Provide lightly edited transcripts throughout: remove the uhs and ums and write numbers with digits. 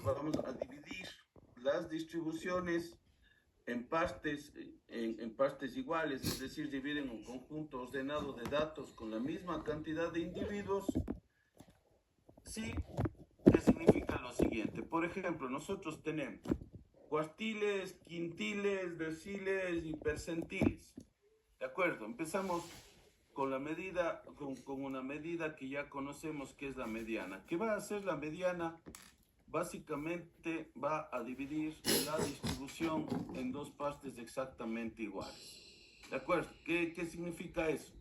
vamos a dividir las distribuciones en partes iguales, es decir, dividen un conjunto ordenado de datos con la misma cantidad de individuos. Sí, ¿qué significa lo siguiente? Por ejemplo, nosotros tenemos cuartiles, quintiles, deciles y percentiles. ¿De acuerdo? Empezamos con la medida, con una medida que ya conocemos que es la mediana. ¿Qué va a hacer la mediana? Básicamente va a dividir la distribución en dos partes exactamente iguales. ¿De acuerdo? ¿Qué significa eso?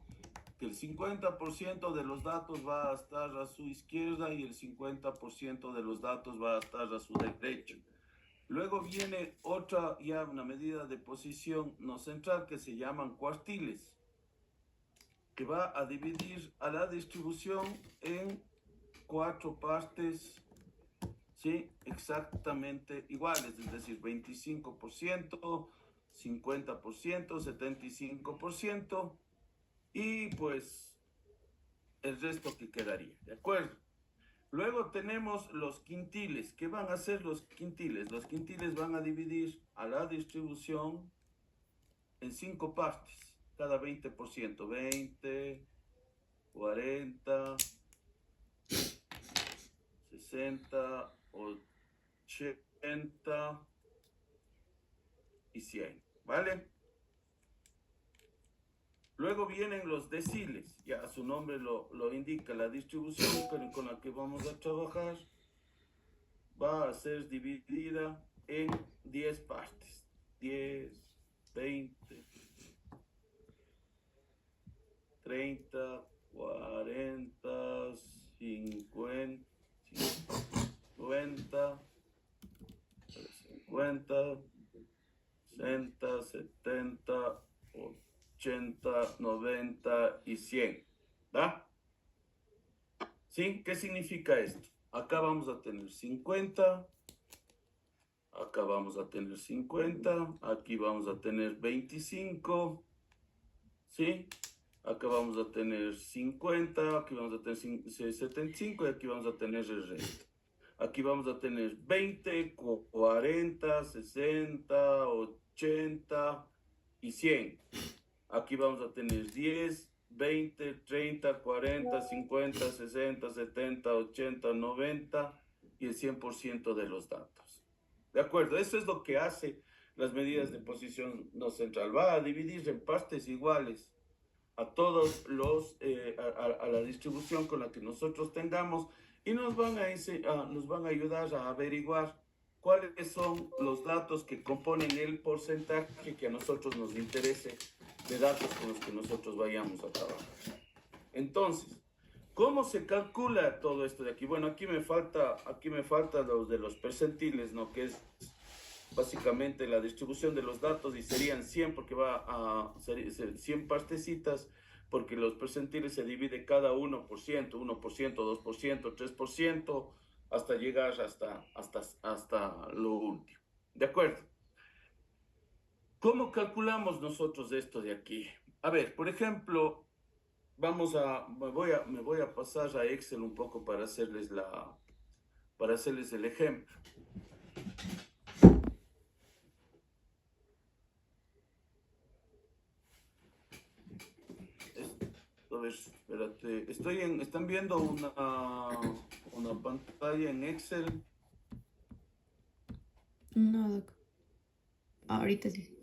Que el 50% de los datos va a estar a su izquierda y el 50% de los datos va a estar a su derecha. Luego viene otra, ya una medida de posición no central que se llaman cuartiles, que va a dividir a la distribución en cuatro partes, ¿sí? Exactamente iguales, es decir, 25%, 50%, 75% y pues el resto que quedaría, ¿de acuerdo? Luego tenemos los quintiles. ¿Qué van a hacer los quintiles? Los quintiles van a dividir a la distribución en cinco partes, cada 20%, 20, 40, 60, 80 y 100, ¿vale? Luego vienen los deciles, ya su nombre lo indica, la distribución con la que vamos a trabajar va a ser dividida en 10 partes, 10, 20, 30, 40, 50, 50, 60, 70, 80, 90 y 100. ¿Da? ¿Sí? ¿Qué significa esto? Acá vamos a tener 50, acá vamos a tener 50, aquí vamos a tener 25, ¿sí? Acá vamos a tener 50, aquí vamos a tener 75 y aquí vamos a tener el resto. Aquí vamos a tener 20, 40, 60, 80 y 100. Aquí vamos a tener 10, 20, 30, 40, 50, 60, 70, 80, 90 y el 100% de los datos. ¿De acuerdo? Eso es lo que hace las medidas de posición no central. Va a dividir en partes iguales a todos a la distribución con la que nosotros tengamos y nos van a ayudar a averiguar cuáles son los datos que componen el porcentaje que a nosotros nos interese de datos con los que nosotros vayamos a trabajar. Entonces, ¿cómo se calcula todo esto de aquí? Bueno, aquí me falta los de los percentiles, ¿no? Que es básicamente la distribución de los datos y serían 100 porque va a ser 100 partecitas porque los percentiles se divide cada 1%, 1%, 2%, 3% hasta llegar hasta lo último. ¿De acuerdo? ¿Cómo calculamos nosotros esto de aquí? A ver, por ejemplo, me voy a pasar a Excel un poco para hacerles el ejemplo. A ver, espérate. ¿Están viendo una pantalla en Excel? No, Doc. Ahorita sí.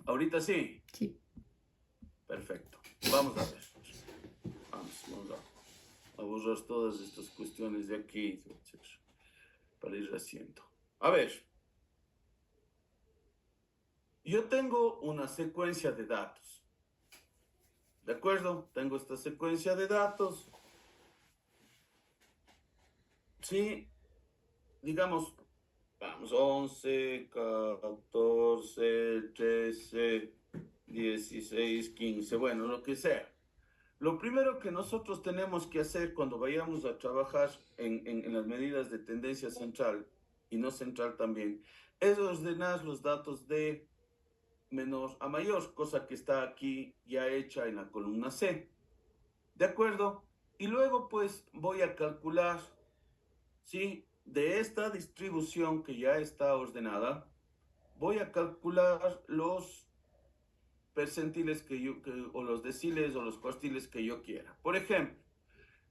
¿Ahorita sí? Sí. Perfecto. Vamos a ver. Vamos a borrar todas estas cuestiones de aquí, para ir haciendo. A ver. Yo tengo una secuencia de datos. ¿De acuerdo? Tengo esta secuencia de datos. Sí, digamos, vamos, 11, 14, 13, 16, 15, bueno, lo que sea. Lo primero que nosotros tenemos que hacer cuando vayamos a trabajar en las medidas de tendencia central y no central también, es ordenar los datos de menor a mayor, cosa que está aquí ya hecha en la columna C. ¿De acuerdo? Y luego pues voy a calcular ¿sí? De esta distribución que ya está ordenada, voy a calcular los percentiles o los deciles o los cuartiles que yo quiera. Por ejemplo,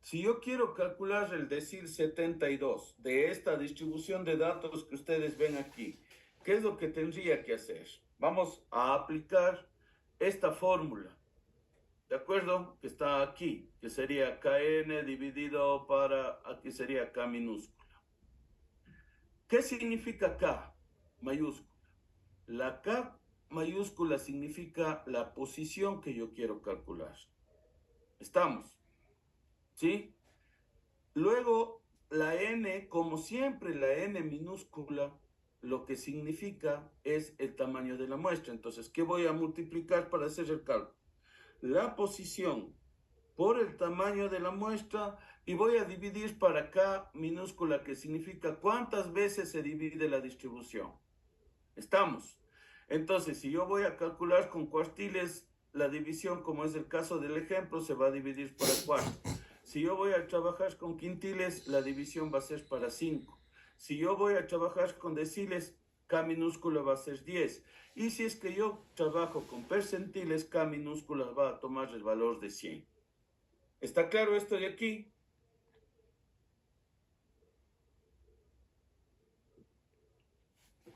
si yo quiero calcular el decil 72 de esta distribución de datos que ustedes ven aquí, ¿qué es lo que tendría que hacer? Vamos a aplicar esta fórmula, ¿de acuerdo? Que está aquí, que sería Kn dividido para, aquí sería K minúscula. ¿Qué significa K mayúscula? La K mayúscula significa la posición que yo quiero calcular. ¿Estamos? ¿Sí? Luego, la n, como siempre, la n minúscula, lo que significa es el tamaño de la muestra. Entonces, ¿qué voy a multiplicar para hacer el cálculo? La posición por el tamaño de la muestra y voy a dividir para k minúscula, que significa cuántas veces se divide la distribución. ¿Estamos? Entonces, si yo voy a calcular con cuartiles, la división, como es el caso del ejemplo, se va a dividir para 4. Si yo voy a trabajar con quintiles, la división va a ser para 5. Si yo voy a trabajar con deciles, K minúscula va a ser 10. Y si es que yo trabajo con percentiles, K minúscula va a tomar el valor de 100. ¿Está claro esto de aquí?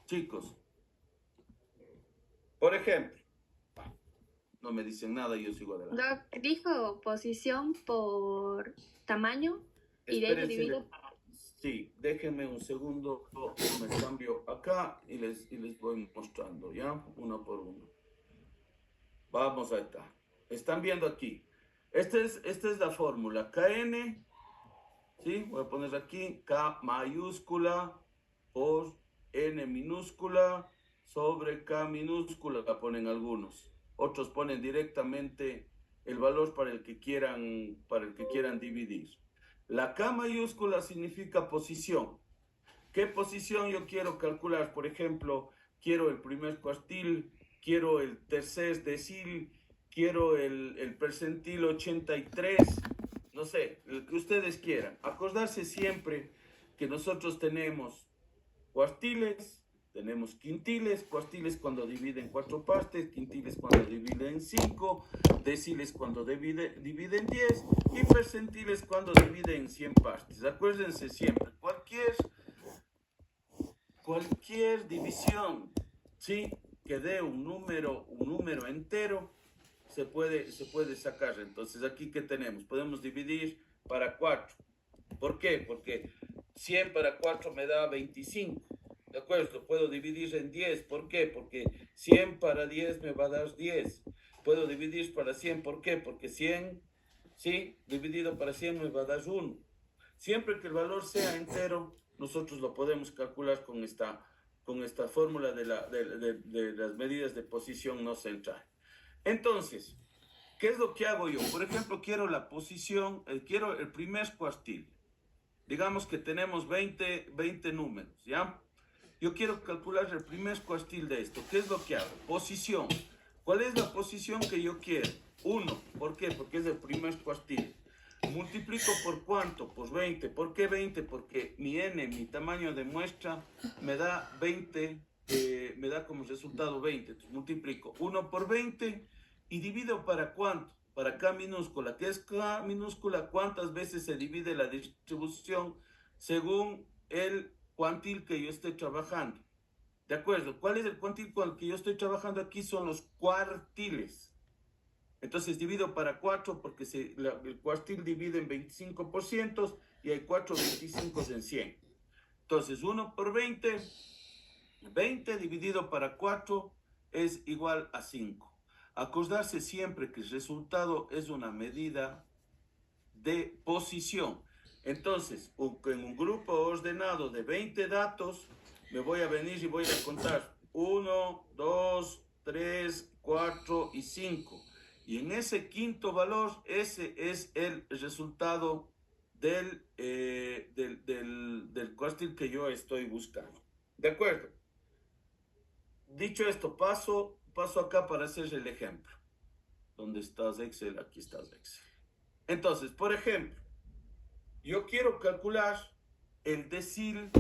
Chicos, por ejemplo, no me dicen nada y yo sigo adelante. Doc, dijo posición por tamaño y de ello divido. Sí, déjenme un segundo, me cambio acá y les voy mostrando, ¿ya? Uno por uno. Vamos acá. Están viendo aquí. Esta es la fórmula. Kn, ¿sí? Voy a poner aquí K mayúscula por N minúscula sobre K minúscula, la ponen algunos. Otros ponen directamente el valor para el que quieran dividir. La K mayúscula significa posición. ¿Qué posición yo quiero calcular? Por ejemplo, quiero el primer cuartil, quiero el tercer decil, quiero el percentil 83, no sé, el que ustedes quieran. Acordarse siempre que nosotros tenemos cuartiles, tenemos quintiles, cuartiles cuando dividen 4 partes, quintiles cuando dividen 5, deciles cuando dividen 10 y percentiles cuando dividen 100 partes. Acuérdense siempre, cualquier división, ¿sí? Que dé un número entero, se puede sacar. Entonces, aquí, ¿qué tenemos? Podemos dividir para 4. ¿Por qué? Porque 100 para 4 me da 25. ¿De acuerdo? Puedo dividir en 10. ¿Por qué? Porque 100 para 10 me va a dar 10. Puedo dividir para 100. ¿Por qué? Porque 100, ¿sí? Dividido para 100 me va a dar 1. Siempre que el valor sea entero, nosotros lo podemos calcular con esta fórmula de las medidas de posición no central. Entonces, ¿qué es lo que hago yo? Por ejemplo, quiero la posición, quiero el primer cuartil. Digamos que tenemos 20 números, ¿ya? Yo quiero calcular el primer cuartil de esto. ¿Qué es lo que hago? Posición. ¿Cuál es la posición que yo quiero? 1. ¿Por qué? Porque es el primer cuartil. Multiplico por cuánto? Por 20. ¿Por qué 20? Porque mi n, mi tamaño de muestra, me da 20, me da como resultado 20. Entonces multiplico 1 por 20 y divido para cuánto? Para K minúscula. ¿Qué es K minúscula? ¿Cuántas veces se divide la distribución según el cuantil que yo estoy trabajando? ¿De acuerdo? ¿Cuál es el cuantil con el que yo estoy trabajando aquí? Son los cuartiles. Entonces divido para 4 porque el cuartil divide en 25% y hay 4 25 en 100. Entonces 1 por 20, 20 dividido para 4 es igual a 5. Acordarse siempre que el resultado es una medida de posición. Entonces, en un grupo ordenado de 20 datos, me voy a venir y voy a contar 1, 2, 3, 4 y 5. Y en ese quinto valor, ese es el resultado del cuartil que yo estoy buscando. ¿De acuerdo? Dicho esto, paso acá para hacer el ejemplo. ¿Dónde estás, Excel? Aquí estás, Excel. Entonces, por ejemplo, yo quiero calcular el decil.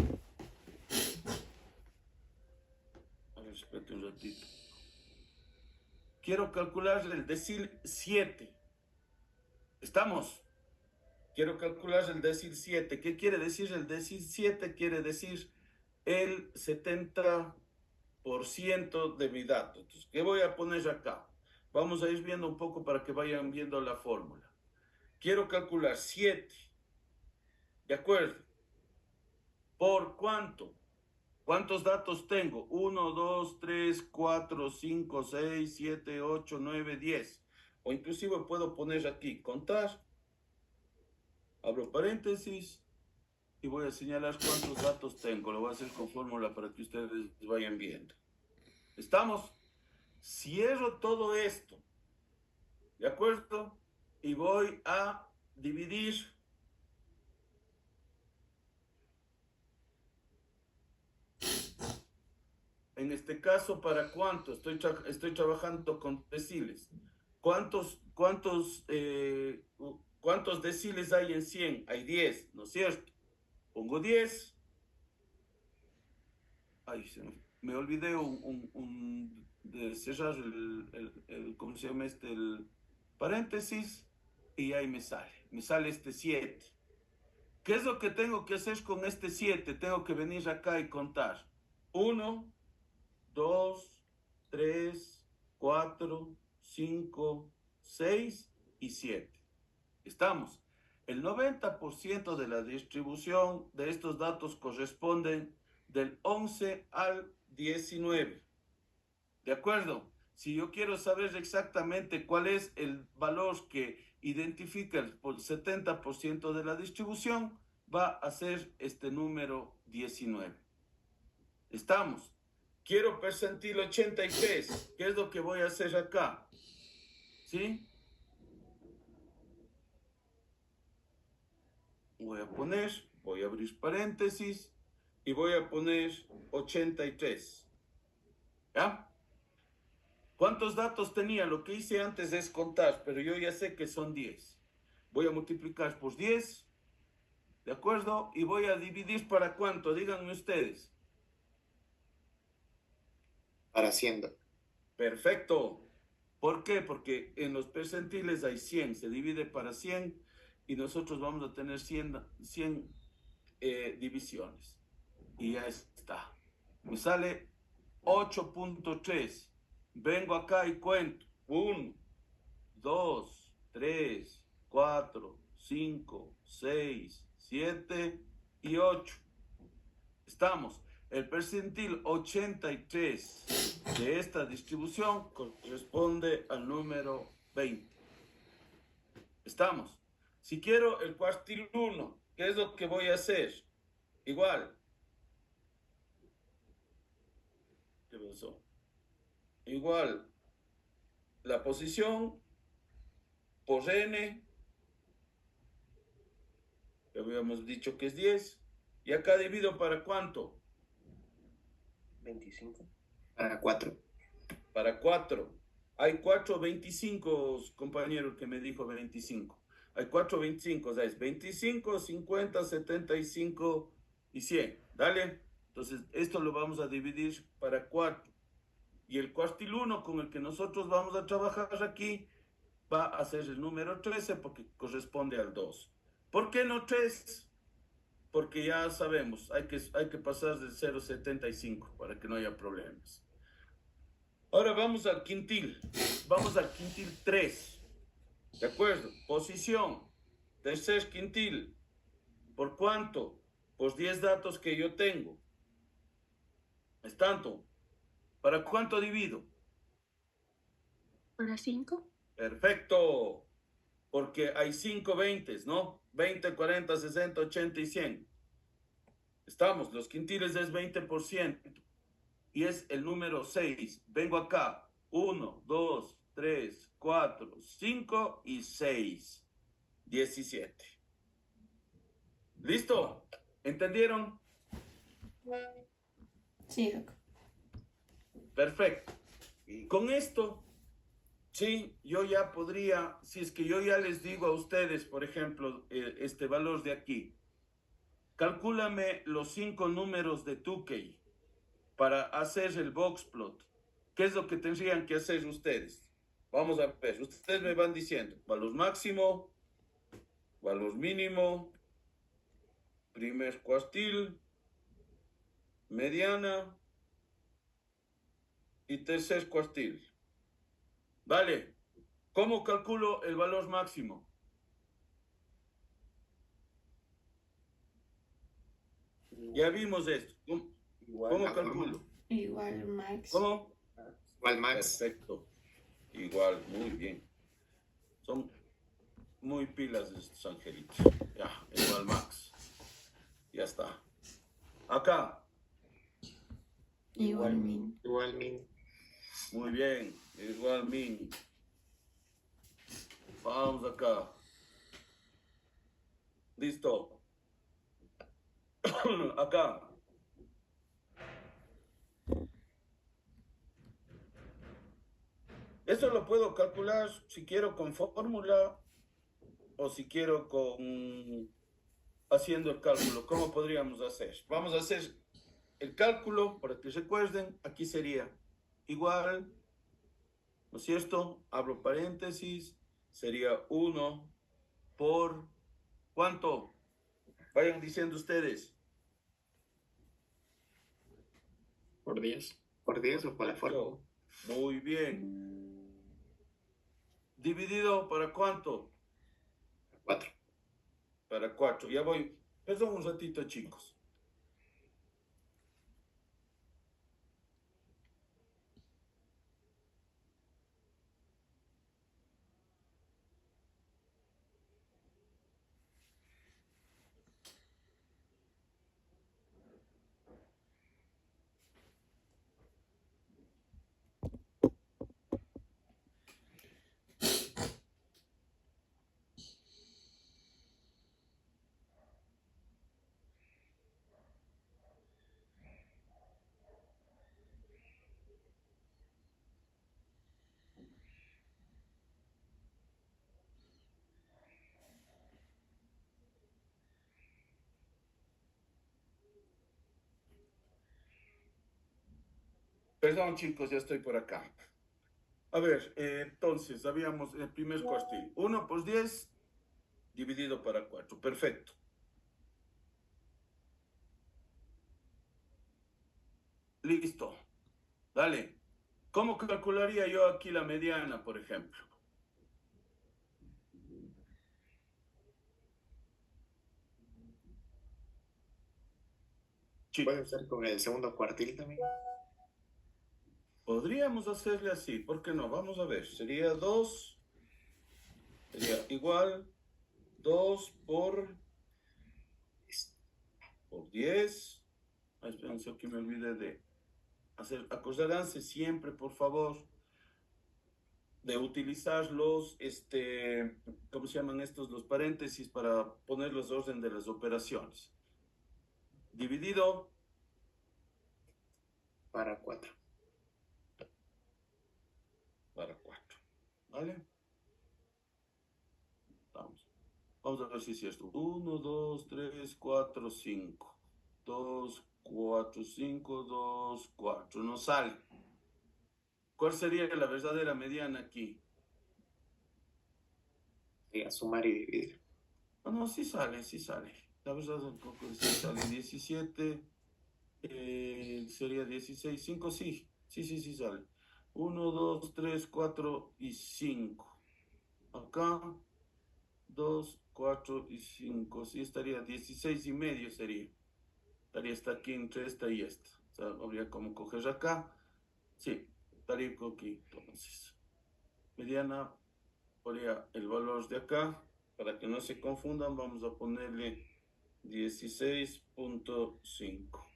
A ver, espérate un ratito. Quiero calcular el decil 7. ¿Estamos? Quiero calcular el decil 7. ¿Qué quiere decir el decil 7? Quiere decir el 70% de mi dato. Entonces, ¿qué voy a poner acá? Vamos a ir viendo un poco para que vayan viendo la fórmula. Quiero calcular 7. ¿De acuerdo? ¿Por cuánto? ¿Cuántos datos tengo? 1, 2, 3, 4, 5, 6, 7, 8, 9, 10. O inclusive puedo poner aquí, contar. Abro paréntesis y voy a señalar cuántos datos tengo. Lo voy a hacer con fórmula para que ustedes vayan viendo. ¿Estamos? Cierro todo esto. ¿De acuerdo? Y voy a dividir. En este caso, ¿para cuánto? Estoy trabajando con deciles. ¿Cuántos deciles hay en 100? Hay 10, ¿no es cierto? Pongo 10. Ay, me olvidé de cerrar ¿cómo se llama este? El paréntesis. Y ahí me sale este 7. ¿Qué es lo que tengo que hacer con este 7? Tengo que venir acá y contar. 1, 2, 3, 4, 5, 6 y 7. ¿Estamos? El 90% de la distribución de estos datos corresponden del 11 al 19. ¿De acuerdo? Si yo quiero saber exactamente cuál es el valor que identifica el 70% de la distribución, va a ser este número 19. ¿Estamos? Quiero percentil 83. ¿Qué es lo que voy a hacer acá? ¿Sí? Voy a abrir paréntesis y voy a poner 83. ¿Ya? ¿Cuántos datos tenía? Lo que hice antes es contar, pero yo ya sé que son 10. Voy a multiplicar por 10, ¿de acuerdo? Y voy a dividir ¿para cuánto? Díganme ustedes. Para 100. Perfecto. ¿Por qué? Porque en los percentiles hay 100, se divide para 100 y nosotros vamos a tener 100 divisiones. Y ya está. Me sale 8.3. Vengo acá y cuento. 1, 2, 3, 4, 5, 6, 7 y 8. Estamos. El percentil 83 de esta distribución corresponde al número 20. Estamos. Si quiero el cuartil 1, ¿qué es lo que voy a hacer? Igual. ¿Qué pasó? Igual. La posición por n, que habíamos dicho que es 10. Y acá divido ¿para cuánto? 25. Para 4. Para 4. Hay 4 25, compañero, que me dijo 25. Hay 4 25, o sea, es 25, 50, 75 y 100. Dale. Entonces, esto lo vamos a dividir para 4. Y el cuartil 1 con el que nosotros vamos a trabajar aquí va a ser el número 13 porque corresponde al 2. ¿Por qué no 3? Porque ya sabemos, hay que pasar del 0,75 para que no haya problemas. Ahora vamos al quintil. Vamos al quintil 3. ¿De acuerdo? Posición. Tercer quintil. ¿Por cuánto? Por 10 datos que yo tengo. ¿Es tanto? ¿Para cuánto divido? ¿Para 5? Perfecto. Porque hay 5 20, ¿no? 20, 40, 60, 80 y 100. Estamos. Los quintiles es 20%. Y es el número 6. Vengo acá. 1, 2, 3, 4, 5 y 6. 17. ¿Listo? ¿Entendieron? Sí, Doc. Perfecto. Con esto, sí, yo ya podría, si es que yo ya les digo a ustedes, por ejemplo, este valor de aquí. calcúlame los 5 números de Tukey para hacer el box plot. ¿Qué es lo que tendrían que hacer ustedes? Vamos a ver, ustedes me van diciendo, valor máximo, valor mínimo, primer cuartil, mediana y tercer cuartil. Vale, ¿cómo calculo el valor máximo? Ya vimos esto. ¿Cómo la calculo? Igual max. ¿Cómo? Igual max. Perfecto. Igual, muy bien. Son muy pilas estos angelitos. Ya, igual max. Ya está. Acá. Igual min. Igual min. Muy bien. Igual min. Vamos acá. Listo. Acá. Esto lo puedo calcular si quiero con fórmula o si quiero con haciendo el cálculo. ¿Cómo podríamos hacer? Vamos a hacer el cálculo para que recuerden. Aquí sería igual, ¿no es cierto? Abro paréntesis. Sería 1 por ¿cuánto? Vayan diciendo ustedes. Por 10. Por 10 o por la fórmula. Muy bien. ¿Dividido para cuánto? 4. Para 4. Ya voy. Perdón un ratito, chicos. Perdón, chicos, ya estoy por acá. A ver, entonces, habíamos el primer cuartil. 1 por 10 dividido para 4. Perfecto. Listo. Dale. ¿Cómo calcularía yo aquí la mediana, por ejemplo? Puede ser con el segundo cuartil también. Podríamos hacerle así, ¿por qué no? Vamos a ver. Sería 2. Sería igual 2 por 10. Ay, espérense que me olvidé de hacer. Acordaránse siempre, por favor, de utilizar los, ¿cómo se llaman estos? Los paréntesis para poner los orden de las operaciones. Dividido Para 4. para 4. ¿Vale? Vamos a ver si es esto. 1, 2, 3, 4, 5. 2, 4, 5, 2, 4. No sale. ¿Cuál sería la verdadera mediana aquí? Sería sumar y dividir. Ah, no, sí sale, sí sale. La verdad es que sí sale 17. Sería 16, 5, sí. Sí, sí, sí sale. 1, 2, 3, 4 y 5. Acá, 2, 4 y 5. Sí, estaría 16 y medio sería. Estaría esta aquí entre esta y esta. O sea, habría como coger acá. Sí, estaría aquí. Entonces, mediana, podría el valor de acá. Para que no se confundan, vamos a ponerle 16.5.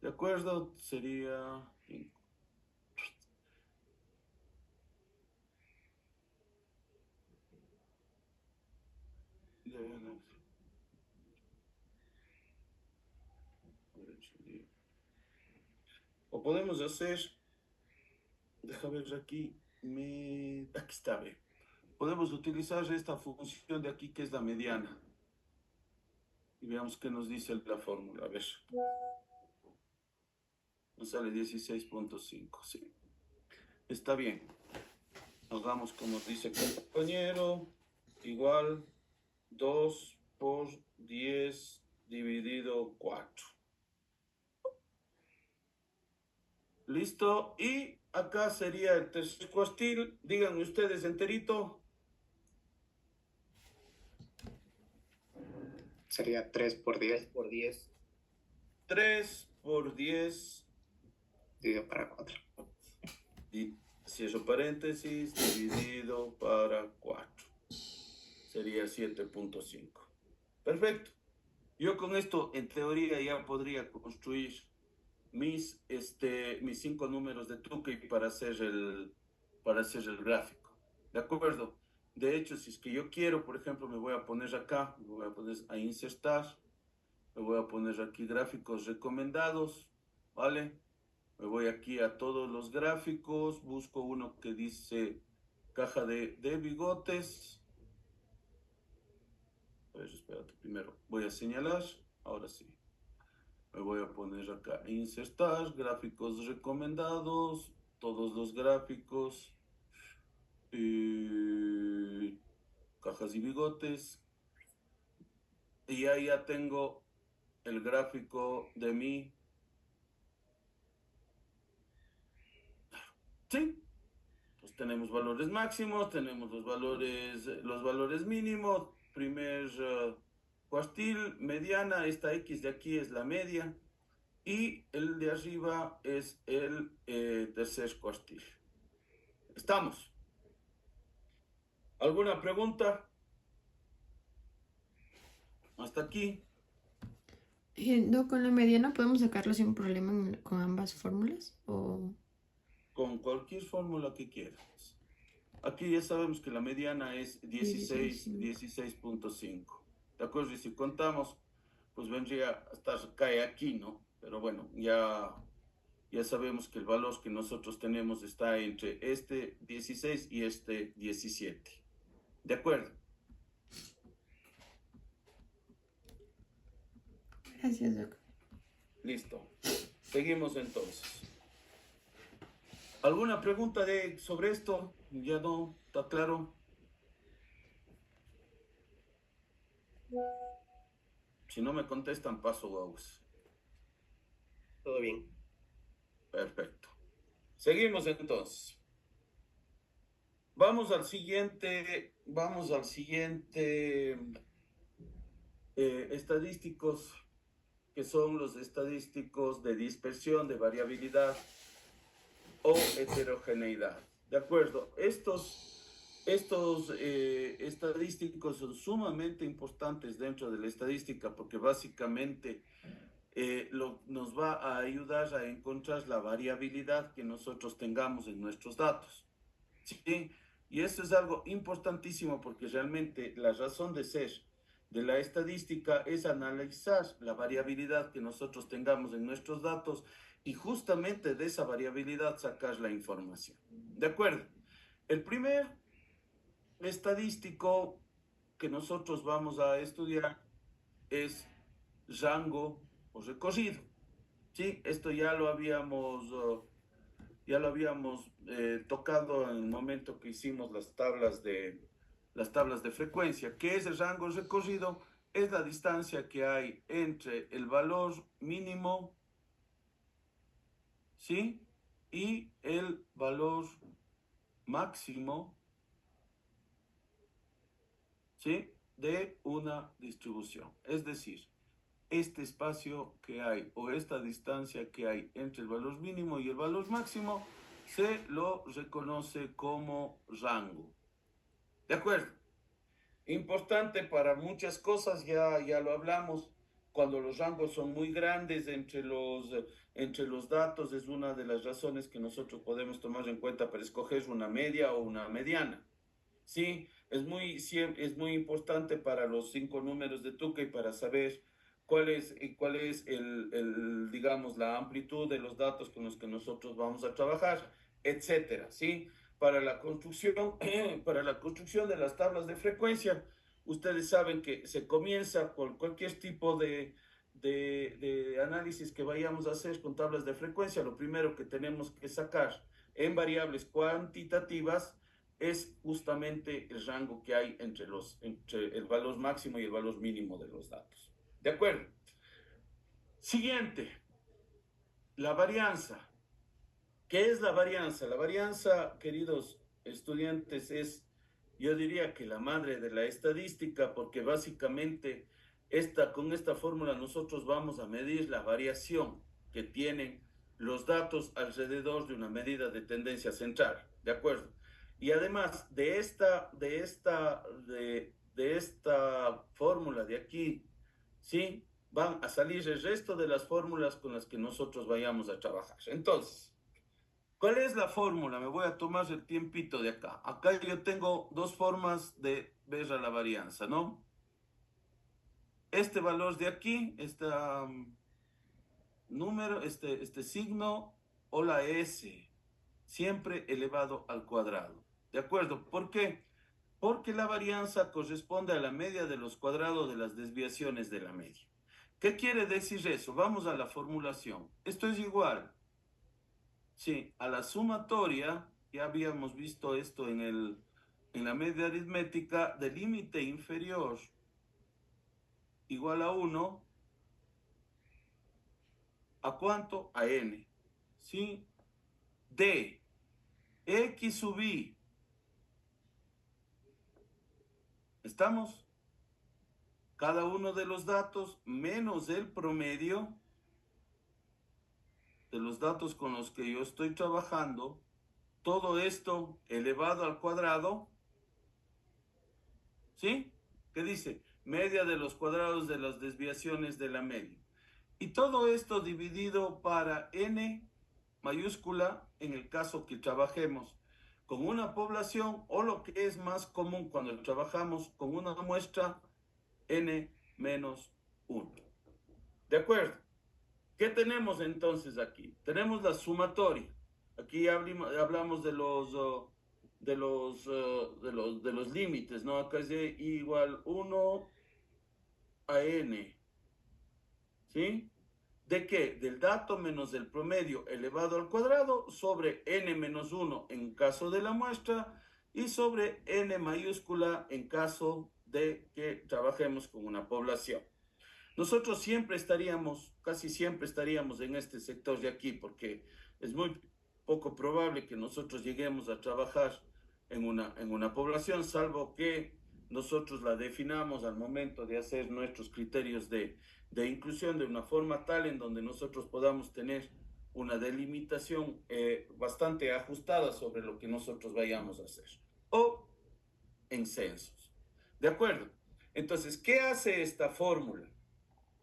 ¿De acuerdo? Sería 5. O podemos hacer, déjame ver aquí, aquí está, ve. Podemos utilizar esta función de aquí que es la mediana. Y veamos qué nos dice la fórmula. A ver. Nos sale 16.5, sí. Está bien. Hagamos como dice el compañero. Igual 2 por 10 dividido 4. Listo. Y acá sería el tercer cuartil. Díganme ustedes enterito. Sería 3 por 10 3 por 10 dividido para 4. y cierro paréntesis dividido para 4. Sería 7.5. Perfecto. Yo con esto, en teoría, ya podría construir mis 5 números de Tukey para hacer el gráfico. ¿De acuerdo? De hecho, si es que yo quiero, por ejemplo, me voy a poner acá, me voy a poner a insertar, me voy a poner aquí gráficos recomendados, ¿vale? Me voy aquí a todos los gráficos, busco uno que dice caja de bigotes. A ver, espérate, primero voy a señalar, ahora sí. Me voy a poner acá, insertar, gráficos recomendados, todos los gráficos, cajas y bigotes. Y ahí ya tengo el gráfico de mi... Sí, pues tenemos valores máximos, tenemos los valores mínimos, primer cuartil, mediana, esta X de aquí es la media, y el de arriba es el tercer cuartil. ¿Estamos? ¿Alguna pregunta? Hasta aquí. No, con la mediana podemos sacarlo sin problema con ambas fórmulas. O... Con cualquier fórmula que quieras. Aquí ya sabemos que la mediana es 16.5. ¿De acuerdo? Y si contamos, pues vendría a estar, cae aquí, ¿no? Pero bueno, ya sabemos que el valor que nosotros tenemos está entre este 16 y este 17. ¿De acuerdo? Gracias, Doc. Listo. Seguimos entonces. ¿Alguna pregunta sobre esto? ¿Ya no? ¿Está claro? Si no me contestan, paso a vos. Todo bien. Perfecto. Seguimos entonces. Vamos al siguiente estadísticos, que son los estadísticos de dispersión, de variabilidad o heterogeneidad. ¿De acuerdo? Estos estadísticos son sumamente importantes dentro de la estadística porque básicamente nos va a ayudar a encontrar la variabilidad que nosotros tengamos en nuestros datos. ¿Sí? Y esto es algo importantísimo porque realmente la razón de ser de la estadística es analizar la variabilidad que nosotros tengamos en nuestros datos y justamente de esa variabilidad sacar la información. ¿De acuerdo? El primer estadístico que nosotros vamos a estudiar es rango o recorrido. ¿Sí? Esto ya lo habíamos tocado en el momento que hicimos las tablas de frecuencia. ¿Qué es el rango recorrido? Es la distancia que hay entre el valor mínimo, ¿sí? Y el valor máximo, ¿sí? De una distribución. Es decir, este espacio que hay o esta distancia que hay entre el valor mínimo y el valor máximo se lo reconoce como rango. ¿De acuerdo? Importante para muchas cosas, ya lo hablamos. Cuando los rangos son muy grandes entre los datos, es una de las razones que nosotros podemos tomar en cuenta para escoger una media o una mediana. Sí, es muy importante para los 5 números de Tukey para saber cuál es digamos, la amplitud de los datos con los que nosotros vamos a trabajar, etcétera, ¿sí? Para la construcción, para la construcción de las tablas de frecuencia, ustedes saben que se comienza con cualquier tipo de análisis que vayamos a hacer con tablas de frecuencia. Lo primero que tenemos que sacar en variables cuantitativas es justamente el rango que hay entre el valor máximo y el valor mínimo de los datos. ¿De acuerdo? Siguiente, la varianza. ¿Qué es la varianza? La varianza, queridos estudiantes, es, yo diría que la madre de la estadística, porque básicamente con esta fórmula nosotros vamos a medir la variación que tienen los datos alrededor de una medida de tendencia central, ¿de acuerdo? Y además de esta fórmula de aquí, ¿sí? Van a salir el resto de las fórmulas con las que nosotros vayamos a trabajar. Entonces, ¿cuál es la fórmula? Me voy a tomar el tiempito de acá. Acá yo tengo dos formas de ver a la varianza, ¿no? Este valor de aquí, este número, este signo o la S, siempre elevado al cuadrado. ¿De acuerdo? ¿Por qué? Porque la varianza corresponde a la media de los cuadrados de las desviaciones de la media. ¿Qué quiere decir eso? Vamos a la formulación. Esto es igual. Sí, a la sumatoria, ya habíamos visto esto en la media aritmética, del límite inferior igual a 1, ¿a cuánto? A n. ¿Sí? De x sub i. ¿Estamos? Cada uno de los datos menos el promedio de los datos con los que yo estoy trabajando, todo esto elevado al cuadrado, ¿sí? ¿Qué dice? Media de los cuadrados de las desviaciones de la media. Y todo esto dividido para n mayúscula en el caso que trabajemos con una población, o lo que es más común cuando trabajamos con una muestra, n menos 1. ¿De acuerdo? ¿Qué tenemos entonces aquí? Tenemos la sumatoria. Aquí hablamos de los límites, ¿no? Acá es de i igual 1 a n. ¿Sí? ¿De qué? Del dato menos el promedio elevado al cuadrado sobre n menos 1 en caso de la muestra y sobre n mayúscula en caso de que trabajemos con una población. Nosotros casi siempre estaríamos en este sector de aquí, porque es muy poco probable que nosotros lleguemos a trabajar en una población, salvo que nosotros la definamos al momento de hacer nuestros criterios de inclusión de una forma tal en donde nosotros podamos tener una delimitación bastante ajustada sobre lo que nosotros vayamos a hacer. O en censos. ¿De acuerdo? Entonces, ¿qué hace esta fórmula?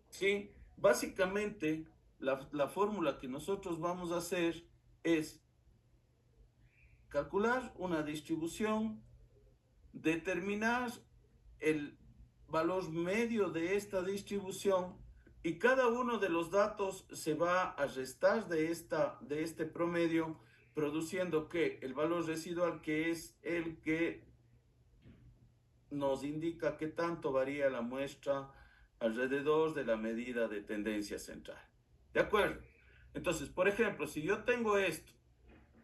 ¿Sí? Básicamente, la fórmula que nosotros vamos a hacer es calcular una distribución, determinar el valor medio de esta distribución y cada uno de los datos se va a restar de este promedio, produciendo que el valor residual, que es el que nos indica qué tanto varía la muestra alrededor de la medida de tendencia central. ¿De acuerdo? Entonces, por ejemplo, si yo tengo esto,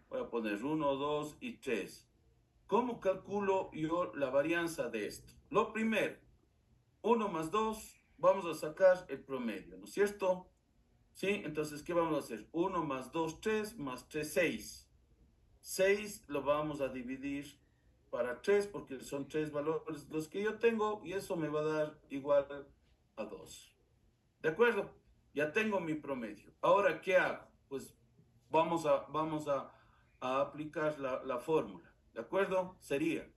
voy a poner 1, 2 y 3. ¿Cómo calculo yo la varianza de esto? Lo primero, 1 más 2, vamos a sacar el promedio, ¿no es cierto? ¿Sí? Entonces, ¿qué vamos a hacer? 1 más 2, 3, más 3, 6. 6 lo vamos a dividir para 3 porque son 3 valores los que yo tengo y eso me va a dar igual a 2. ¿De acuerdo? Ya tengo mi promedio. Ahora, ¿qué hago? Pues vamos a aplicar la fórmula. ¿De acuerdo? Sería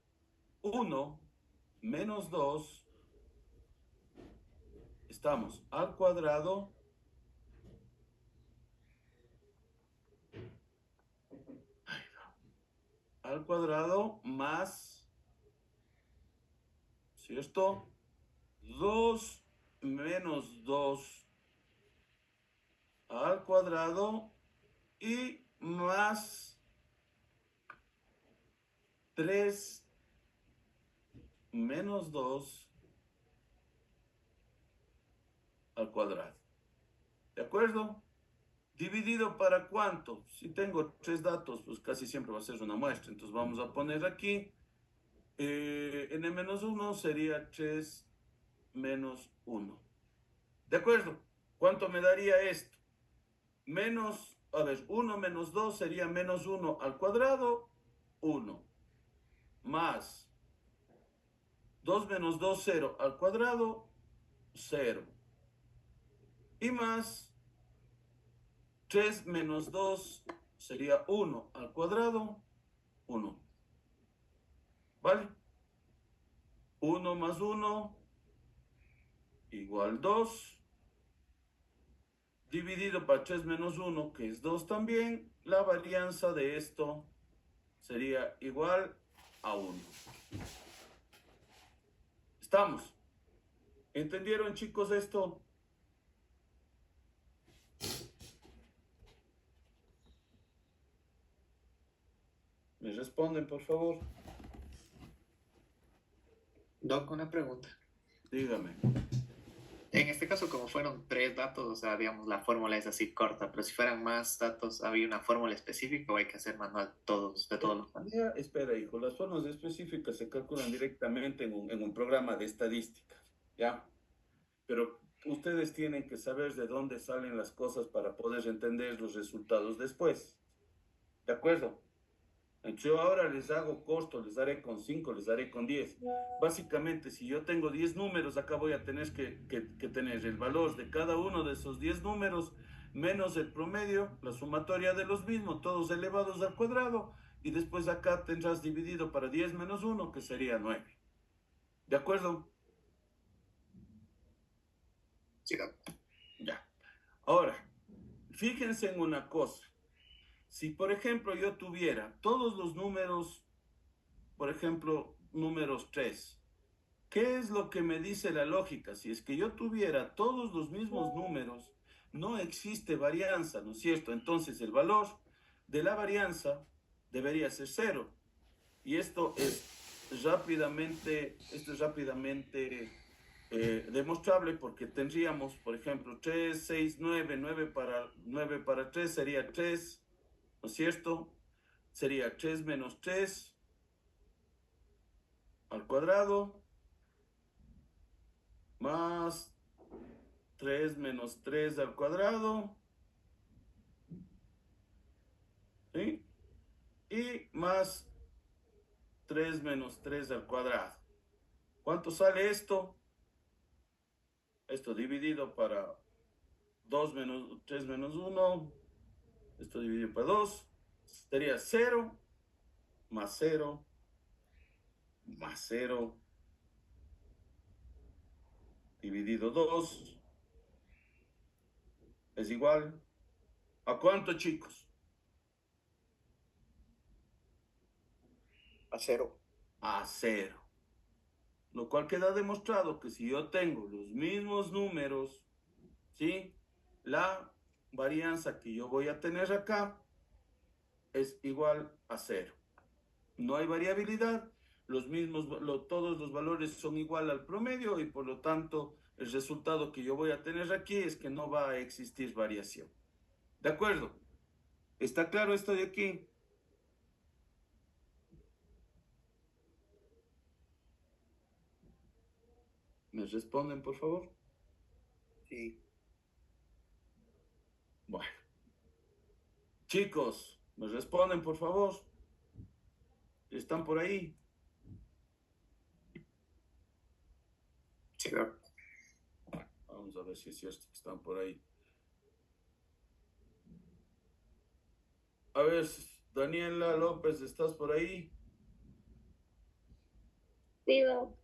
1 menos 2, estamos al cuadrado, más, ¿cierto? 2 menos 2 al cuadrado y más 3 menos 2 al cuadrado. ¿De acuerdo? ¿Dividido para cuánto? Si tengo 3 datos, pues casi siempre va a ser una muestra. Entonces vamos a poner aquí, n-1 sería 3 menos 1. ¿De acuerdo? ¿Cuánto me daría esto? Menos, a ver, 1 menos 2 sería menos 1 al cuadrado, 1. Más 2 menos 2, 0 al cuadrado, 0. Y más 3 menos 2 sería 1 al cuadrado, 1. ¿Vale? 1 más 1 igual 2. Dividido para 3 menos 1, que es 2 también, la varianza de esto sería igual a 1. ¿Estamos? ¿Entendieron, chicos, esto? ¿Me responden, por favor? Doc, una pregunta. Dígame. En este caso, como fueron 3 datos, o sea, digamos, la fórmula es así corta, pero si fueran más datos, ¿había una fórmula específica o hay que hacer manual todos, de todos los datos? Ya, espera, hijo, las formas específicas se calculan directamente en un programa de estadística, ¿ya? Pero ustedes tienen que saber de dónde salen las cosas para poder entender los resultados después. ¿De acuerdo? Yo ahora les hago costo, les daré con 5, les daré con 10. Básicamente, si yo tengo 10 números, acá voy a tener que tener el valor de cada uno de esos 10 números menos el promedio, la sumatoria de los mismos, todos elevados al cuadrado, y después acá tendrás dividido para 10 menos 1, que sería 9. ¿De acuerdo? Sí, Doc. Ya. Ahora, fíjense en una cosa. Si, por ejemplo, yo tuviera todos los números, por ejemplo, números 3, ¿qué es lo que me dice la lógica? Si es que yo tuviera todos los mismos números, no existe varianza, ¿no es cierto? Entonces el valor de la varianza debería ser 0. Y esto es rápidamente demostrable porque tendríamos, por ejemplo, 3, 6, 9, 9 para 3 sería 3, ¿no es cierto? Sería 3 menos 3 al cuadrado más 3 menos 3 al cuadrado, ¿sí? Y más 3 menos 3 al cuadrado. ¿Cuánto sale esto? Esto dividido para 2 menos 3 menos 1, esto dividido para 2, sería 0 más 0 más 0 dividido 2 es igual ¿a cuánto, chicos? A 0. A 0. Lo cual queda demostrado que si yo tengo los mismos números, ¿sí? La varianza que yo voy a tener acá es igual a 0. No hay variabilidad, todos los valores son igual al promedio y por lo tanto el resultado que yo voy a tener aquí es que no va a existir variación. ¿De acuerdo? ¿Está claro esto de aquí? ¿Me responden, por favor? Sí. Bueno. Chicos, ¿me responden, por favor? ¿Están por ahí? Sí, Doc. Vamos a ver si es cierto que están por ahí. A ver, Daniela López, ¿estás por ahí? Sí, Doc.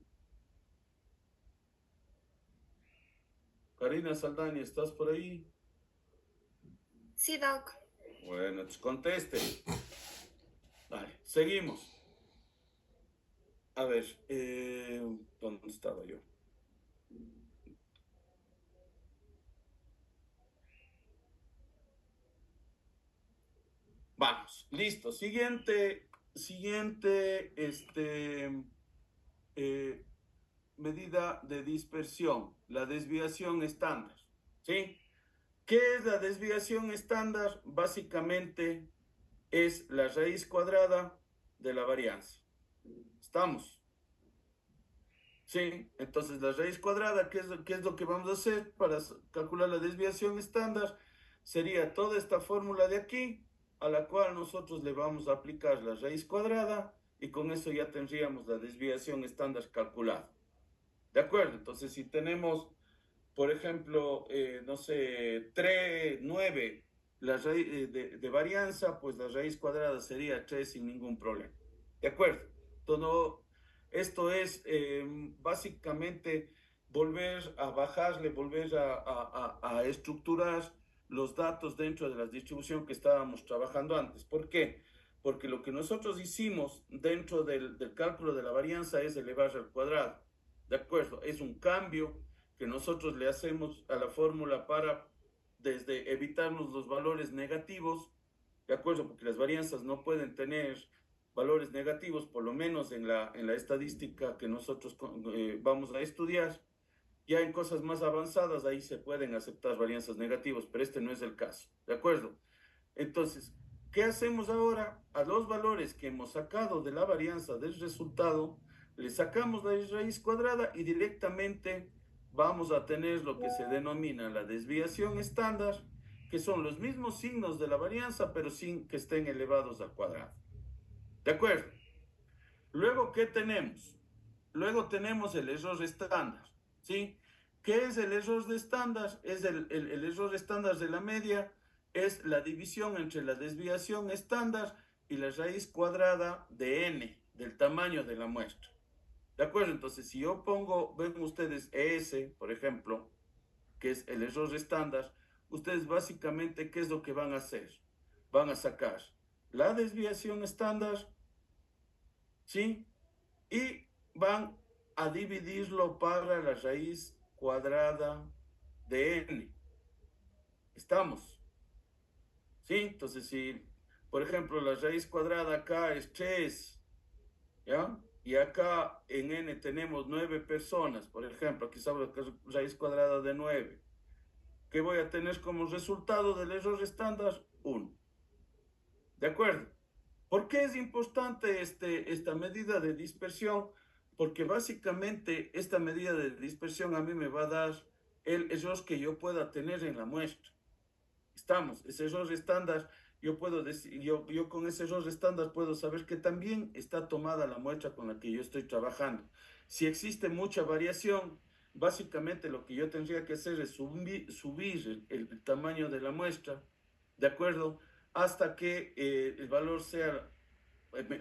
Karina Saldaña, ¿estás por ahí? Sí, Doc. Bueno, pues conteste. Vale, seguimos. A ver, ¿dónde estaba yo? Vamos, listo. Siguiente, medida de dispersión, la desviación estándar, ¿sí? ¿Qué es la desviación estándar? Básicamente es la raíz cuadrada de la varianza. ¿Estamos? Sí, entonces la raíz cuadrada, qué es lo que vamos a hacer para calcular la desviación estándar? Sería toda esta fórmula de aquí, a la cual nosotros le vamos a aplicar la raíz cuadrada y con eso ya tendríamos la desviación estándar calculada. ¿De acuerdo? Entonces si tenemos, por ejemplo, no sé, 3, 9 la raíz de varianza, pues la raíz cuadrada sería 3 sin ningún problema. ¿De acuerdo? Todo esto es básicamente volver a bajarle, volver a estructurar los datos dentro de la distribución que estábamos trabajando antes. ¿Por qué? Porque lo que nosotros hicimos dentro del cálculo de la varianza es elevar al cuadrado. ¿De acuerdo? Es un cambio que nosotros le hacemos a la fórmula para desde evitarnos los valores negativos, ¿de acuerdo? Porque las varianzas no pueden tener valores negativos, por lo menos en la estadística que nosotros vamos a estudiar. Ya en cosas más avanzadas ahí se pueden aceptar varianzas negativas, pero este no es el caso, ¿de acuerdo? Entonces, ¿qué hacemos ahora? A los valores que hemos sacado de la varianza del resultado, le sacamos la raíz cuadrada y directamente vamos a tener lo que se denomina la desviación estándar, que son los mismos signos de la varianza, pero sin que estén elevados al cuadrado. ¿De acuerdo? Luego, ¿qué tenemos? Luego tenemos el error estándar, ¿sí? ¿Qué es el error de estándar? Es el error estándar de la media, es la división entre la desviación estándar y la raíz cuadrada de n, del tamaño de la muestra. ¿De acuerdo? Entonces, si yo pongo, ven ustedes ES, por ejemplo, que es el error estándar, ustedes básicamente, ¿qué es lo que van a hacer? Van a sacar la desviación estándar, ¿sí? Y van a dividirlo para la raíz cuadrada de n. ¿Estamos? ¿Sí? Entonces, si, por ejemplo, la raíz cuadrada acá es 3, ¿ya? Y acá en n tenemos 9 personas, por ejemplo, aquí está la raíz cuadrada de 9. ¿Qué voy a tener como resultado del error estándar? 1. ¿De acuerdo? ¿Por qué es importante esta medida de dispersión? Porque básicamente esta medida de dispersión a mí me va a dar el error que yo pueda tener en la muestra. Estamos, ese error estándar, yo puedo decir, yo con ese error estándar puedo saber que también está tomada la muestra con la que yo estoy trabajando. Si existe mucha variación, básicamente lo que yo tendría que hacer es subir el tamaño de la muestra, ¿de acuerdo? Hasta que el valor sea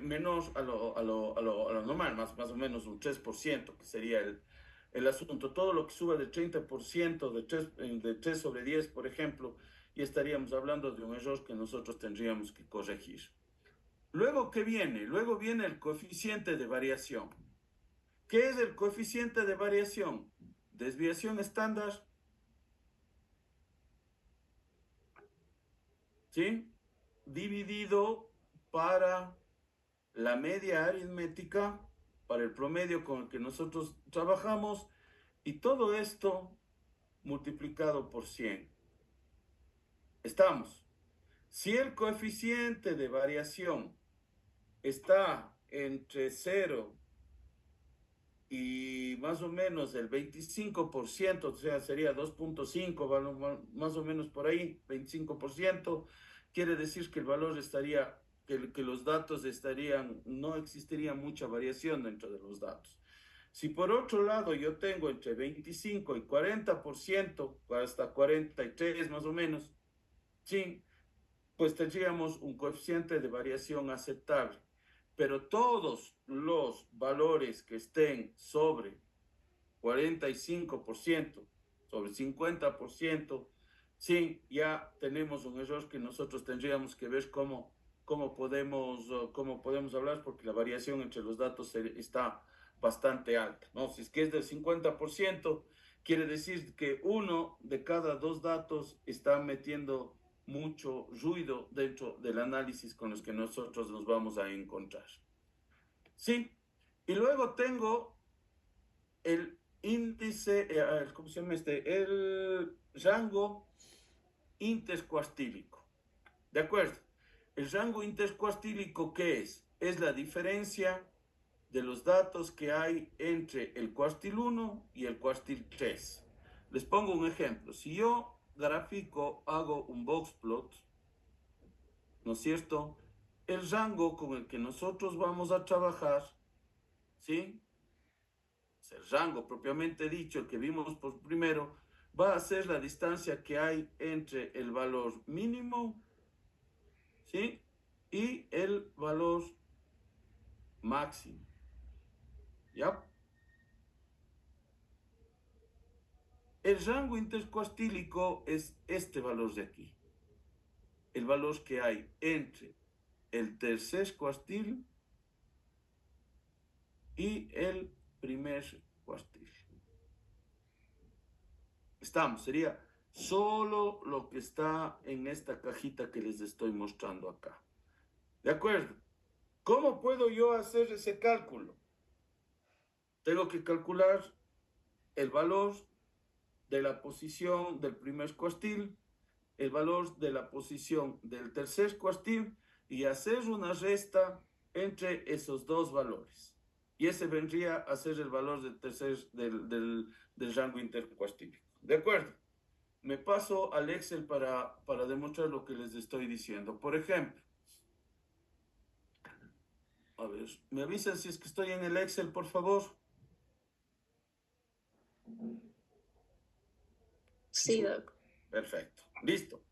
menor a lo normal, más o menos un 3%, que sería el asunto. Todo lo que suba de 30%, de 3 sobre 10, por ejemplo, y estaríamos hablando de un error que nosotros tendríamos que corregir. Luego, ¿qué viene? Luego viene el coeficiente de variación. ¿Qué es el coeficiente de variación? Desviación estándar, ¿sí? Dividido para la media aritmética, para el promedio con el que nosotros trabajamos, y todo esto multiplicado por 100. Estamos. Si el coeficiente de variación está entre 0 y más o menos el 25%, o sea, sería 2.5, más o menos por ahí, 25%, quiere decir que el valor estaría, que los datos estarían, no existiría mucha variación dentro de los datos. Si por otro lado yo tengo entre 25 y 40%, hasta 43 más o menos, sí, pues tendríamos un coeficiente de variación aceptable. Pero todos los valores que estén sobre 45%, sobre 50%, sí, ya tenemos un error que nosotros tendríamos que ver cómo podemos hablar, porque la variación entre los datos está bastante alta, ¿no? Si es que es del 50%, quiere decir que uno de cada dos datos está metiendo mucho ruido dentro del análisis con los que nosotros nos vamos a encontrar. Sí, y luego tengo el índice, ¿cómo se llama este? El rango interescuastílico. ¿De acuerdo? El rango interescuastílico, ¿qué es? Es la diferencia de los datos que hay entre el cuartil 1 y el cuartil 3. Les pongo un ejemplo. Si yo grafico, hago un box plot, ¿no es cierto? El rango con el que nosotros vamos a trabajar, ¿sí? El rango propiamente dicho, el que vimos por primero, va a ser la distancia que hay entre el valor mínimo, ¿sí? Y el valor máximo. ¿Ya? El rango interescuastílico es este valor de aquí. El valor que hay entre el tercer cuartil y el primer cuartil. Estamos, sería solo lo que está en esta cajita que les estoy mostrando acá. ¿De acuerdo? ¿Cómo puedo yo hacer ese cálculo? Tengo que calcular el valor de la posición del primer cuartil, el valor de la posición del tercer cuartil y hacer una resta entre esos dos valores. Y ese vendría a ser el valor del rango intercuartílico. ¿De acuerdo? Me paso al Excel para demostrar lo que les estoy diciendo. Por ejemplo, a ver, ¿me avisan si es que estoy en el Excel, por favor? Sí, Doc. Perfecto. Listo.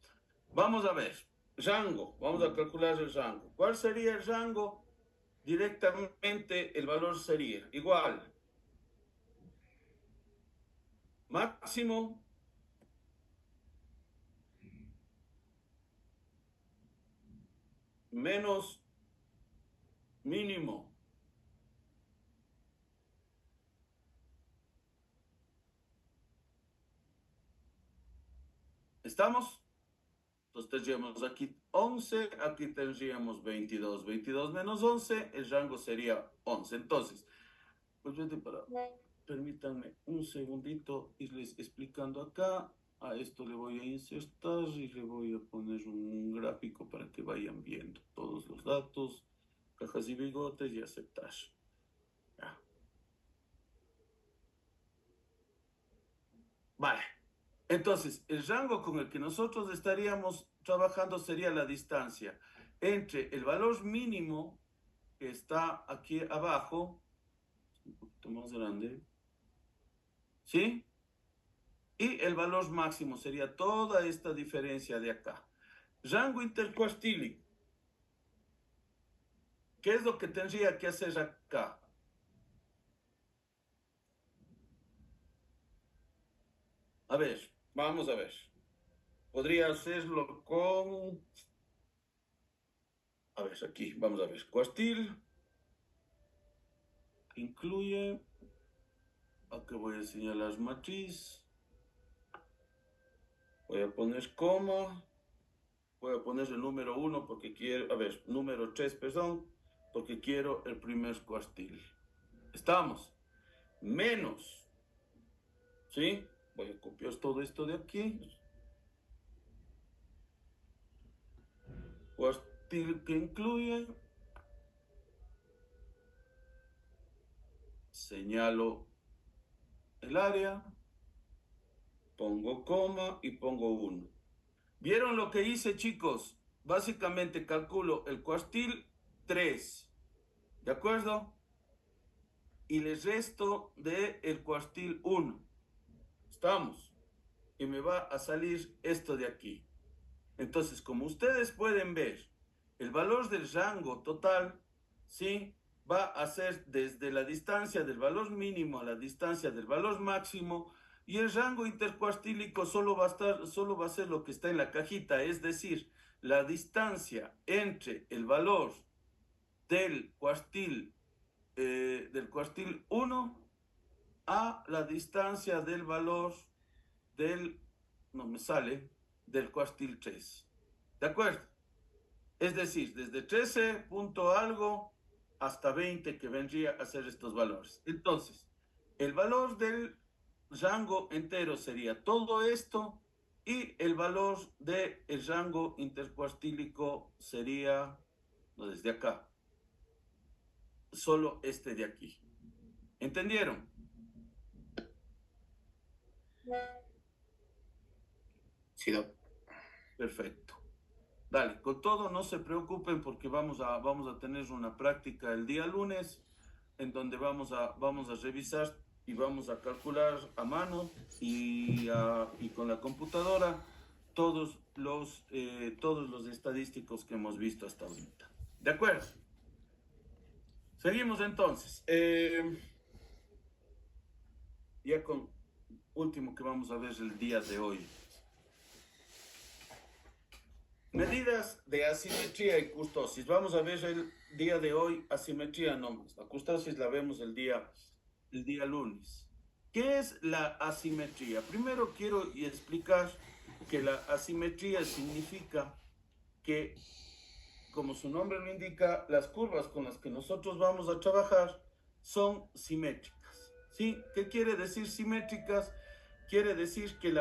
Vamos a ver. Rango. Vamos a calcular el rango. ¿Cuál sería el rango? Directamente el valor sería igual. Máximo menos mínimo. ¿Estamos? Entonces tendríamos aquí 11, aquí tendríamos 22. 22 menos 11, el rango sería 11. Entonces, pues permítanme un segundito irles explicando acá. A esto le voy a insertar y le voy a poner un gráfico para que vayan viendo todos los datos, cajas y bigotes y aceptar. Ya. Vale. Entonces, el rango con el que nosotros estaríamos trabajando sería la distancia entre el valor mínimo que está aquí abajo, un poquito más grande, ¿sí? Y el valor máximo sería toda esta diferencia de acá. Rango intercuartílico. ¿Qué es lo que tendría que hacer acá? A ver, vamos a ver. Podría hacerlo con... A ver, aquí, vamos a ver. Cuartil. Incluye... Aquí voy a señalar matriz. Voy a poner coma. Voy a poner el número 1 porque quiero... A ver, número 3, perdón. Porque quiero el primer cuartil. Estamos. Menos. ¿Sí? Voy a copiar todo esto de aquí. Cuartil que incluye. Señalo el área. Pongo coma y pongo 1. ¿Vieron lo que hice, chicos? Básicamente calculo el cuartil 3. ¿De acuerdo? Y les resto del cuartil 1. Estamos. Y me va a salir esto de aquí. Entonces, como ustedes pueden ver, el valor del rango total, ¿sí? Va a ser desde la distancia del valor mínimo a la distancia del valor máximo, y el rango intercuartílico solo va a ser lo que está en la cajita, es decir, la distancia entre el valor del cuartil 1 a la distancia del valor del, no me sale, del cuartil 3. ¿De acuerdo? Es decir, desde 13 punto algo hasta 20 que vendría a ser estos valores. Entonces, El valor del rango entero sería todo esto y el valor del rango intercuartílico sería, no, desde acá, solo este de aquí. ¿Entendieron? Sí, Doc. Perfecto. Dale, con todo no se preocupen porque vamos a tener una práctica el día lunes en donde vamos a revisar y vamos a calcular a mano y con la computadora todos los estadísticos que hemos visto hasta ahorita. ¿De acuerdo? Seguimos entonces. Ya con último que vamos a ver el día de hoy. Medidas de asimetría y kurtosis. Vamos a ver el día de hoy asimetría nomás. La kurtosis la vemos el día lunes. ¿Qué es la asimetría? Primero quiero explicar que la asimetría significa que, como su nombre lo indica, las curvas con las que nosotros vamos a trabajar son simétricas. ¿Sí? ¿Qué quiere decir simétricas? Quiere decir que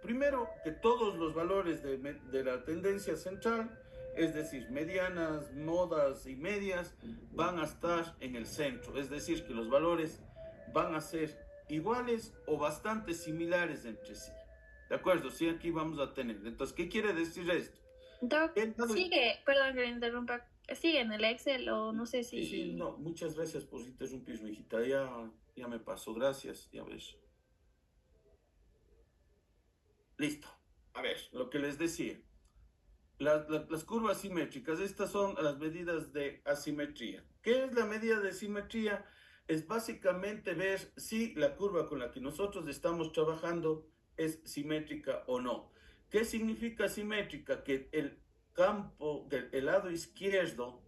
primero que todos los valores de la tendencia central, es decir, medianas, modas y medias, van a estar en el centro. Es decir, que los valores van a ser iguales o bastante similares entre sí. ¿De acuerdo? Sí, aquí vamos a tener. Entonces, ¿qué quiere decir esto? Doc, sigue, perdón que le interrumpa, sigue en el Excel o no sé si... Sí, no, muchas gracias por interrumpir, mi hijita. Ya me pasó, gracias, ya ves. Listo. A ver, lo que les decía. Las curvas simétricas, estas son las medidas de asimetría. ¿Qué es la medida de simetría? Es básicamente ver si la curva con la que nosotros estamos trabajando es simétrica o no. ¿Qué significa simétrica? Que el campo del lado izquierdo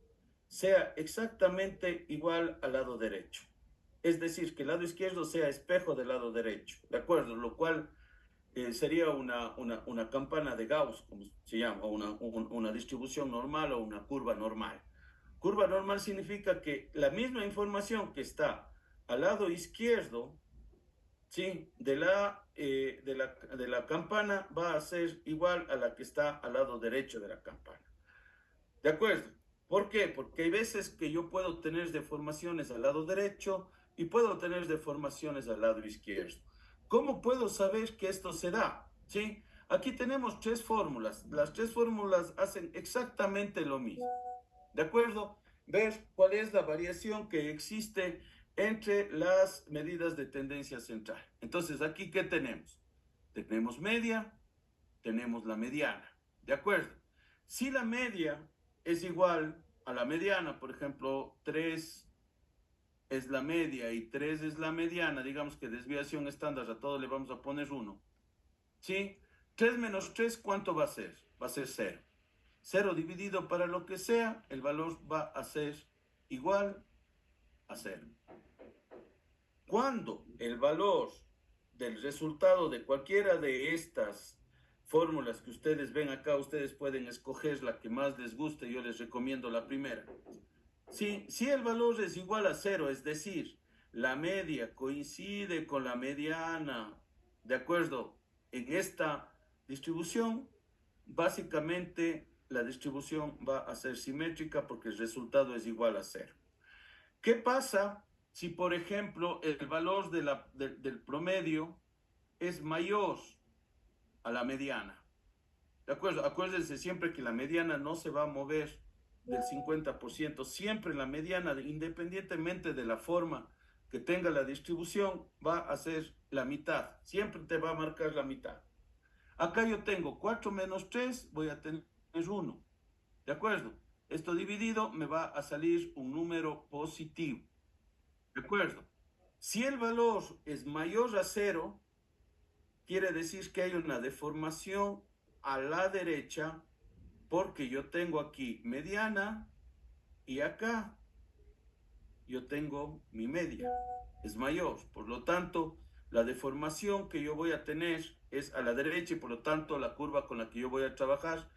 sea exactamente igual al lado derecho. Es decir, que el lado izquierdo sea espejo del lado derecho, ¿de acuerdo? Lo cual sería una campana de Gauss, como se llama, o una distribución normal o una curva normal. Curva normal significa que la misma información que está al lado izquierdo, ¿sí?, de la campana va a ser igual a la que está al lado derecho de la campana. ¿De acuerdo? ¿Por qué? Porque hay veces que yo puedo tener deformaciones al lado derecho y puedo tener deformaciones al lado izquierdo. ¿Cómo puedo saber que esto se da? ¿Sí? Aquí tenemos tres fórmulas. Las tres fórmulas hacen exactamente lo mismo. ¿De acuerdo? Ver cuál es la variación que existe entre las medidas de tendencia central. Entonces, ¿aquí qué tenemos? Tenemos media, tenemos la mediana. ¿De acuerdo? Si la media es igual a la mediana, por ejemplo, 3 es la media y 3 es la mediana, digamos que desviación estándar, a todo le vamos a poner 1. ¿Sí? 3 menos 3, ¿cuánto va a ser? Va a ser 0. 0 dividido para lo que sea, el valor va a ser igual a 0. Cuando el valor del resultado de cualquiera de estas fórmulas que ustedes ven acá, ustedes pueden escoger la que más les guste, yo les recomiendo la primera. Si el valor es igual a 0, es decir, la media coincide con la mediana, ¿de acuerdo? En esta distribución, básicamente la distribución va a ser simétrica porque el resultado es igual a 0. ¿Qué pasa si, por ejemplo, el valor del promedio es mayor a la mediana? ¿De acuerdo? Acuérdense siempre que la mediana no se va a mover del 50%. Siempre la mediana, independientemente de la forma que tenga la distribución, va a ser la mitad. Siempre te va a marcar la mitad. Acá yo tengo 4 menos 3, voy a tener 1. ¿De acuerdo? Esto dividido me va a salir un número positivo. ¿De acuerdo? Si el valor es mayor a 0, quiere decir que hay una deformación a la derecha porque yo tengo aquí mediana y acá yo tengo mi media. Es mayor. Por lo tanto, la deformación que yo voy a tener es a la derecha y por lo tanto la curva con la que yo voy a trabajar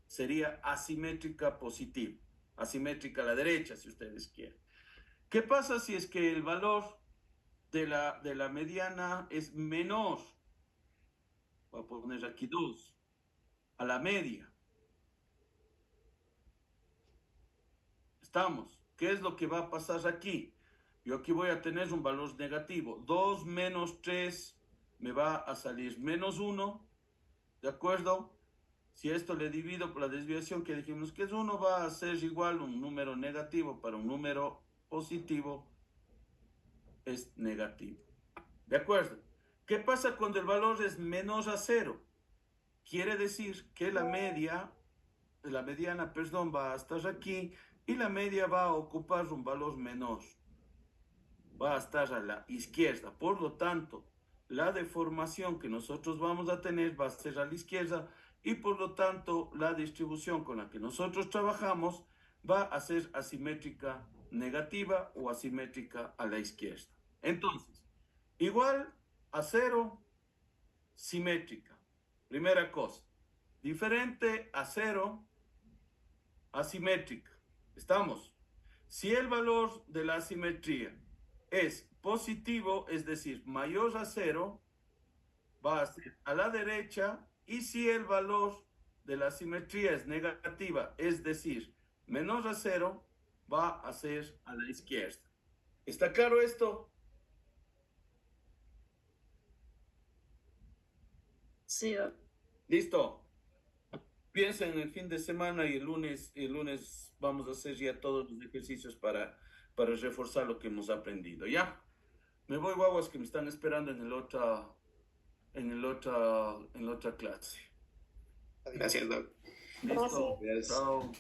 sería asimétrica positiva. Asimétrica a la derecha, si ustedes quieren. ¿Qué pasa si es que el valor de la mediana es menor. Voy a poner aquí 2. A la media. Estamos. ¿Qué es lo que va a pasar aquí? Yo aquí voy a tener un valor negativo. 2 menos 3 me va a salir menos 1. ¿De acuerdo? Si esto le divido por la desviación que dijimos que es 1, va a ser igual un número negativo para un número positivo. Es negativo. ¿De acuerdo? ¿Qué pasa cuando el valor es menos a 0? Quiere decir que la mediana, perdón, va a estar aquí y la media va a ocupar un valor menor. Va a estar a la izquierda. Por lo tanto, la deformación que nosotros vamos a tener va a ser a la izquierda y por lo tanto la distribución con la que nosotros trabajamos va a ser asimétrica negativa o asimétrica a la izquierda. Entonces, igual a 0, simétrica. Primera cosa. Diferente a 0, asimétrica. ¿Estamos? Si el valor de la asimetría es positivo, es decir, mayor a 0, va a ser a la derecha, y si el valor de la simetría es negativa, es decir, menor a 0, va a ser a la izquierda. ¿Está claro esto? Sí. Listo. Piensa en el fin de semana y el lunes vamos a hacer ya todos los ejercicios para reforzar lo que hemos aprendido. ¿Ya? Me voy, guaguas, que me están esperando en la otra clase. Gracias, Doc. Listo. Gracias. Chao.